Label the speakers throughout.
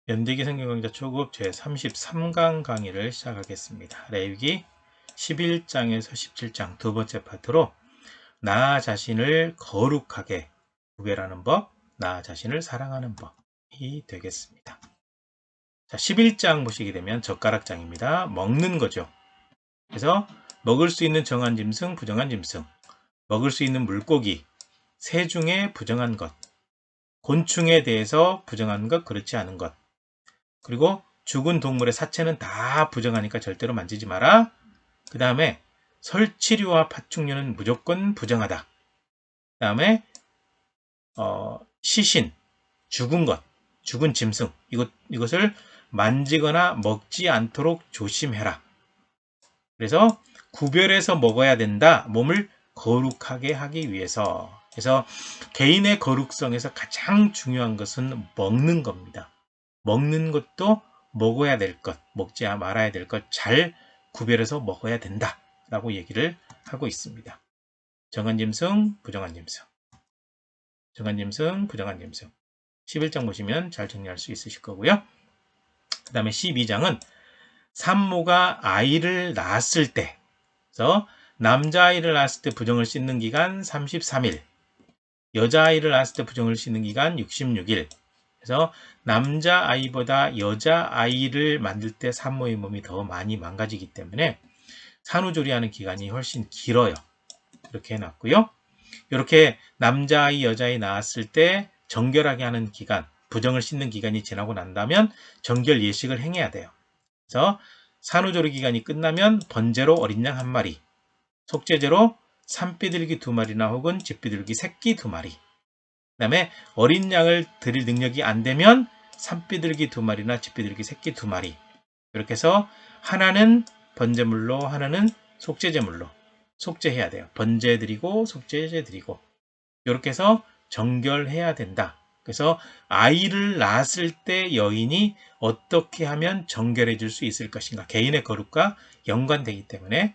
Speaker 1: 연대기 성경강좌 초급 제33강 강의를 시작하겠습니다. 레위기 11장에서 17장 두 번째 파트로 나 자신을 거룩하게 구별하는 법, 나 자신을 사랑하는 법이 되겠습니다. 자, 11장 보시게 되면 젓가락장입니다. 먹는 거죠. 그래서 먹을 수 있는 정한 짐승, 부정한 짐승, 먹을 수 있는 물고기, 새 중에 부정한 것, 곤충에 대해서 부정한 것, 그렇지 않은 것, 그리고 죽은 동물의 사체는 다 부정하니까 절대로 만지지 마라. 그 다음에 설치류와 파충류는 무조건 부정하다. 그 다음에 시신, 죽은 것, 죽은 짐승, 이것을 만지거나 먹지 않도록 조심해라. 그래서 구별해서 먹어야 된다. 몸을 거룩하게 하기 위해서. 그래서 개인의 거룩성에서 가장 중요한 것은 먹는 겁니다. 먹는 것도 먹어야 될 것, 먹지 말아야 될 것 잘 구별해서 먹어야 된다 라고 얘기를 하고 있습니다. 정한 짐승, 부정한 짐승, 정한 짐승, 부정한 짐승. 11장 보시면 잘 정리할 수 있으실 거고요. 그 다음에 12장은 산모가 아이를 낳았을 때, 그래서 남자아이를 낳았을 때 부정을 씻는 기간 33일, 여자아이를 낳았을 때 부정을 씻는 기간 66일, 그래서 남자아이보다 여자아이를 만들 때 산모의 몸이 더 많이 망가지기 때문에 산후조리하는 기간이 훨씬 길어요. 이렇게 해놨고요. 이렇게 남자아이, 여자아이 낳았을 때 정결하게 하는 기간, 부정을 씻는 기간이 지나고 난다면 정결 예식을 행해야 돼요. 그래서 산후조리 기간이 끝나면 번제로 어린 양 1마리, 속죄제로 산비둘기 2마리나 혹은 집비둘기 새끼 2마리, 그 다음에 어린 양을 드릴 능력이 안 되면 산비둘기 2마리나 집비둘기 새끼 2마리, 이렇게 해서 하나는 번제물로, 하나는 속죄제물로 속죄해야 돼요. 번제 드리고 속죄제 드리고, 이렇게 해서 정결해야 된다. 그래서 아이를 낳았을 때 여인이 어떻게 하면 정결해질 수 있을 것인가, 개인의 거룩과 연관되기 때문에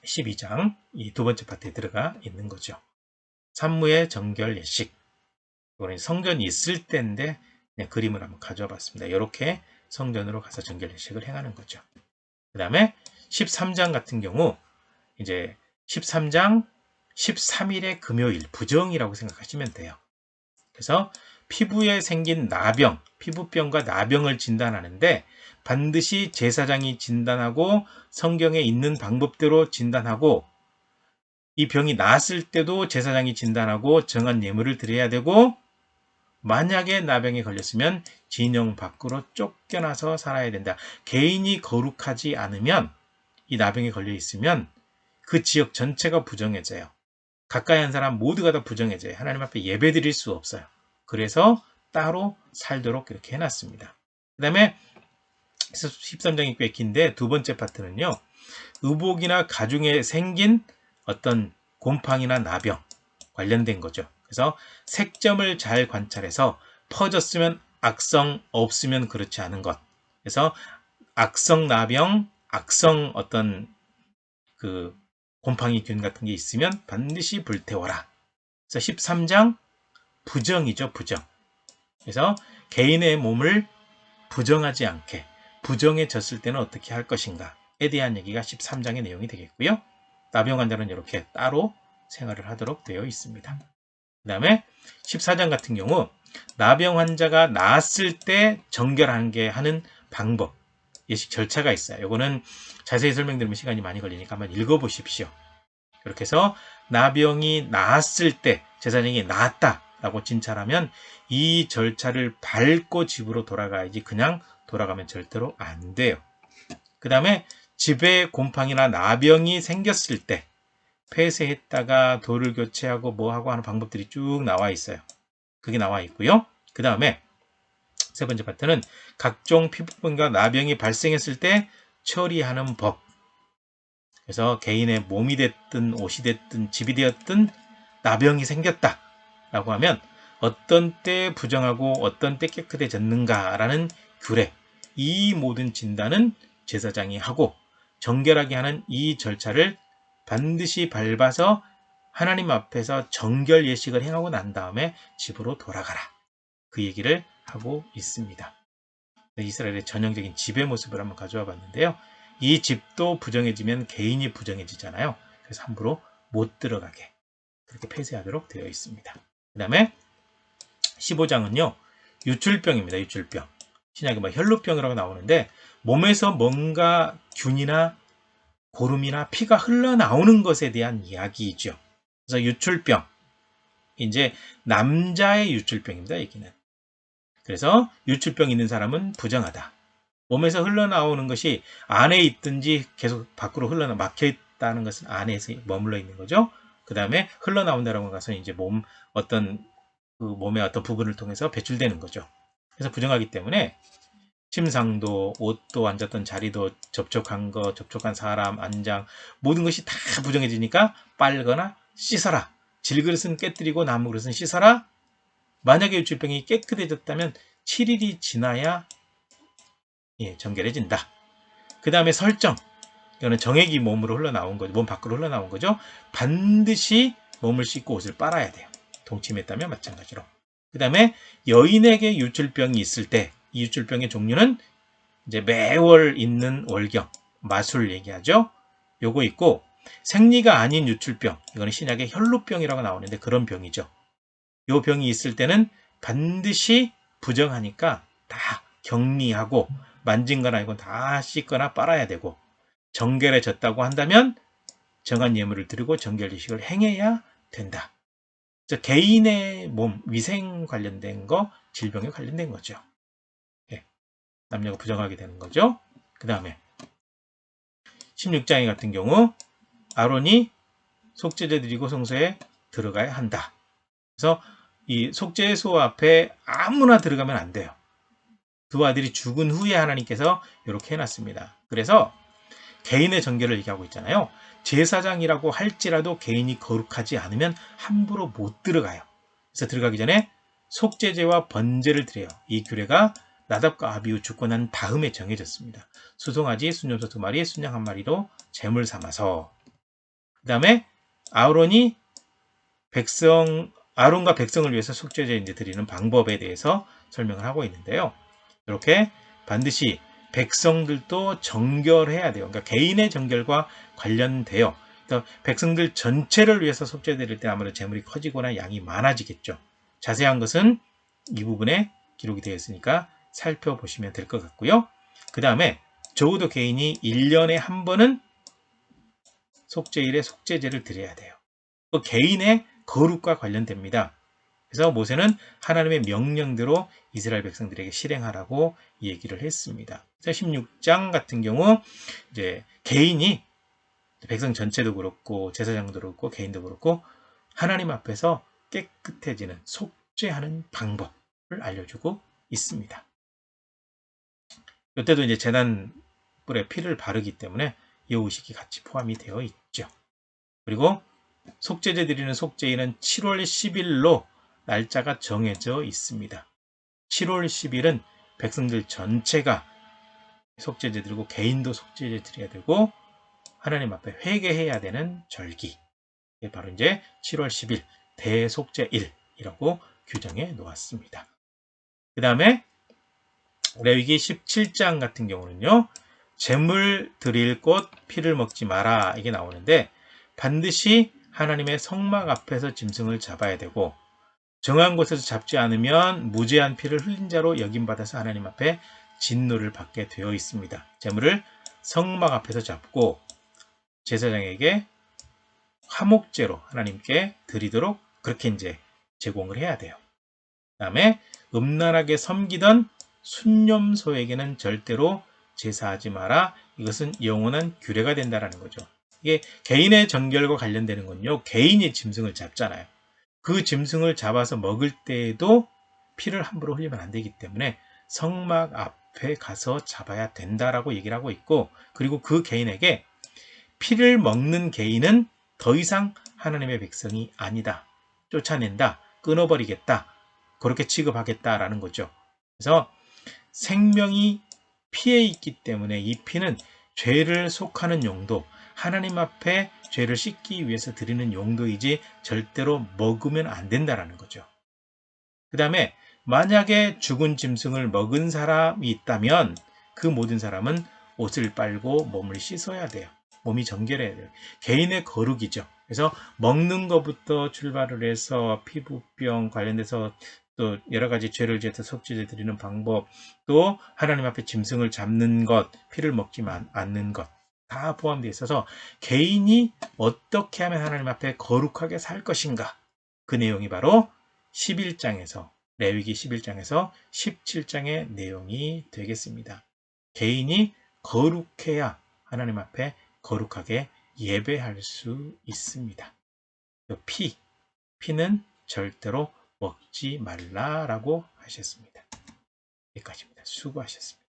Speaker 1: 12장 이 두 번째 파트에 들어가 있는 거죠. 산무의 정결 예식, 이거는 성전이 있을 때인데 그냥 그림을 한번 가져와 봤습니다. 이렇게 성전으로 가서 정결 예식을 행하는 거죠. 그 다음에 13장 같은 경우 이제 13장 13일의 금요일, 부정이라고 생각하시면 돼요. 그래서 피부에 생긴 나병, 피부병과 나병을 진단하는데 반드시 제사장이 진단하고 성경에 있는 방법대로 진단하고, 이 병이 나았을 때도 제사장이 진단하고 정한 예물을 드려야 되고, 만약에 나병에 걸렸으면 진영 밖으로 쫓겨나서 살아야 된다. 개인이 거룩하지 않으면, 이 나병에 걸려 있으면 그 지역 전체가 부정해져요. 가까이 한 사람 모두가 다 부정해져요. 하나님 앞에 예배 드릴 수 없어요. 그래서 따로 살도록 이렇게 해놨습니다. 그 다음에 13장이 꽤 긴데 두 번째 파트는요, 의복이나 가중에 생긴 어떤 곰팡이나 나병 관련된 거죠. 그래서 색점을 잘 관찰해서 퍼졌으면 악성, 없으면 그렇지 않은 것. 그래서 악성 나병, 악성 어떤 그 곰팡이균 같은 게 있으면 반드시 불태워라. 그래서 13장 부정이죠, 부정. 그래서 개인의 몸을 부정하지 않게, 부정해졌을 때는 어떻게 할 것인가에 대한 얘기가 13장의 내용이 되겠고요. 나병 환자는 이렇게 따로 생활을 하도록 되어 있습니다. 그 다음에 14장 같은 경우 나병 환자가 나았을 때 정결하게 하는 방법, 예식 절차가 있어요. 이거는 자세히 설명드리면 시간이 많이 걸리니까 한번 읽어보십시오. 이렇게 해서 나병이 나았을 때 제사장이 나았다라고 진찰하면 이 절차를 밟고 집으로 돌아가야지 그냥 돌아가면 절대로 안 돼요. 그 다음에 집에 곰팡이나 나병이 생겼을 때 폐쇄했다가 돌을 교체하고 뭐하고 하는 방법들이 쭉 나와 있어요. 그게 나와 있고요. 그 다음에 세 번째 파트는 각종 피부병과 나병이 발생했을 때 처리하는 법. 그래서 개인의 몸이 됐든 옷이 됐든 집이 되었든 나병이 생겼다 라고 하면 어떤 때 부정하고 어떤 때 깨끗해졌는가라는 규례, 이 모든 진단은 제사장이 하고 정결하게 하는 이 절차를 반드시 밟아서 하나님 앞에서 정결 예식을 행하고 난 다음에 집으로 돌아가라, 그 얘기를 하고 있습니다. 이스라엘의 전형적인 집의 모습을 한번 가져와 봤는데요. 이 집도 부정해지면 개인이 부정해지잖아요. 그래서 함부로 못 들어가게 그렇게 폐쇄하도록 되어 있습니다. 그 다음에 15장은요. 유출병입니다. 유출병. 신약에 뭐 혈루병이라고 나오는데 몸에서 뭔가 균이나 고름이나 피가 흘러나오는 것에 대한 이야기이죠. 그래서 유출병. 이제 남자의 유출병입니다. 여기는. 그래서 유출병 있는 사람은 부정하다. 몸에서 흘러나오는 것이 안에 있든지 계속 밖으로 막혀 있다는 것은 안에서 머물러 있는 거죠. 그 다음에 흘러나온다는 것은 이제 그 몸의 어떤 부분을 통해서 배출되는 거죠. 그래서 부정하기 때문에 침상도, 옷도, 앉았던 자리도, 접촉한 사람, 안장, 모든 것이 다 부정해지니까 빨거나 씻어라. 질그릇은 깨뜨리고 나무 그릇은 씻어라. 만약에 유출병이 깨끗해졌다면 7일이 지나야 정결해진다. 그 다음에 설정. 이거는 정액이 몸으로 흘러나온 거죠. 몸 밖으로 흘러나온 거죠. 반드시 몸을 씻고 옷을 빨아야 돼요. 동침했다면 마찬가지로. 그 다음에 여인에게 유출병이 있을 때 이 유출병의 종류는 이제 매월 있는 월경, 마술 얘기하죠. 요거 있고 생리가 아닌 유출병, 이거는 신약의 혈루병이라고 나오는데 그런 병이죠. 요 병이 있을 때는 반드시 부정하니까 다 격리하고 만진 거나 이건 다 씻거나 빨아야 되고 정결해졌다고 한다면 정한 예물을 드리고 정결의식을 행해야 된다. 개인의 몸, 위생 관련된 거, 질병에 관련된 거죠. 남녀가 부정하게 되는 거죠. 그 다음에 16장에 같은 경우 아론이 속죄제 드리고 성소에 들어가야 한다. 그래서 이 속죄소 앞에 아무나 들어가면 안 돼요. 두 아들이 죽은 후에 하나님께서 이렇게 해놨습니다. 그래서 개인의 정결을 얘기하고 있잖아요. 제사장이라고 할지라도 개인이 거룩하지 않으면 함부로 못 들어가요. 그래서 들어가기 전에 속죄제와 번제를 드려요. 이 규례가 나답과 아비후 죽고 난 다음에 정해졌습니다. 수송아지, 순염소 2마리, 순양 1마리로 제물 삼아서. 그 다음에 아론과 백성을 위해서 속죄제 드리는 방법에 대해서 설명을 하고 있는데요. 이렇게 반드시 백성들도 정결해야 돼요. 그러니까 개인의 정결과 관련돼요. 그러니까 백성들 전체를 위해서 속죄 드릴 때 아무래도 재물이 커지거나 양이 많아지겠죠. 자세한 것은 이 부분에 기록이 되어 있으니까 살펴보시면 될 것 같고요. 그 다음에 적어도 개인이 1년에 한 번은 속죄일에 속죄제를 드려야 돼요. 또 개인의 거룩과 관련됩니다. 그래서 모세는 하나님의 명령대로 이스라엘 백성들에게 실행하라고 얘기를 했습니다. 16장 같은 경우 이제 개인이 백성 전체도 그렇고 제사장도 그렇고 개인도 그렇고 하나님 앞에서 깨끗해지는 속죄하는 방법을 알려주고 있습니다. 이때도 이제 제단불에 피를 바르기 때문에 이 의식이 같이 포함이 되어 있죠. 그리고 속죄제 드리는 속죄일은 7월 10일로 날짜가 정해져 있습니다. 7월 10일은 백성들 전체가 속죄제 드리고 개인도 속죄제 드려야 되고 하나님 앞에 회개해야 되는 절기. 바로 이제 7월 10일 대속죄일이라고 규정해 놓았습니다. 그 다음에 레위기 17장 같은 경우는요. 제물 드릴 곳 피를 먹지 마라 이게 나오는데 반드시 하나님의 성막 앞에서 짐승을 잡아야 되고 정한 곳에서 잡지 않으면 무죄한 피를 흘린 자로 여김받아서 하나님 앞에 진노를 받게 되어 있습니다. 제물을 성막 앞에서 잡고 제사장에게 화목제로 하나님께 드리도록 그렇게 이제 제공을 해야 돼요. 그 다음에 음란하게 섬기던 순념소에게는 절대로 제사하지 마라. 이것은 영원한 규례가 된다는 거죠. 이게 개인의 정결과 관련되는 건요. 개인이 짐승을 잡잖아요. 그 짐승을 잡아서 먹을 때에도 피를 함부로 흘리면 안 되기 때문에 성막 앞에 가서 잡아야 된다라고 얘기를 하고 있고 그리고 그 개인에게 피를 먹는 개인은 더 이상 하나님의 백성이 아니다. 쫓아낸다. 끊어버리겠다. 그렇게 취급하겠다라는 거죠. 그래서 생명이 피에 있기 때문에 이 피는 죄를 속하는 용도, 하나님 앞에 죄를 씻기 위해서 드리는 용도이지 절대로 먹으면 안 된다라는 거죠. 그 다음에 만약에 죽은 짐승을 먹은 사람이 있다면 그 모든 사람은 옷을 빨고 몸을 씻어야 돼요. 몸이 정결해야 돼요. 개인의 거룩이죠. 그래서 먹는 것부터 출발을 해서 피부병 관련돼서 또 여러 가지 죄를 지어서 속죄제 드리는 방법, 또 하나님 앞에 짐승을 잡는 것, 피를 먹지 않는 것, 다 포함되어 있어서 개인이 어떻게 하면 하나님 앞에 거룩하게 살 것인가, 그 내용이 바로 11장에서 레위기 11장에서 17장의 내용이 되겠습니다. 개인이 거룩해야 하나님 앞에 거룩하게 예배할 수 있습니다. 피는 절대로 먹지 말라라고 하셨습니다. 여기까지입니다. 수고하셨습니다.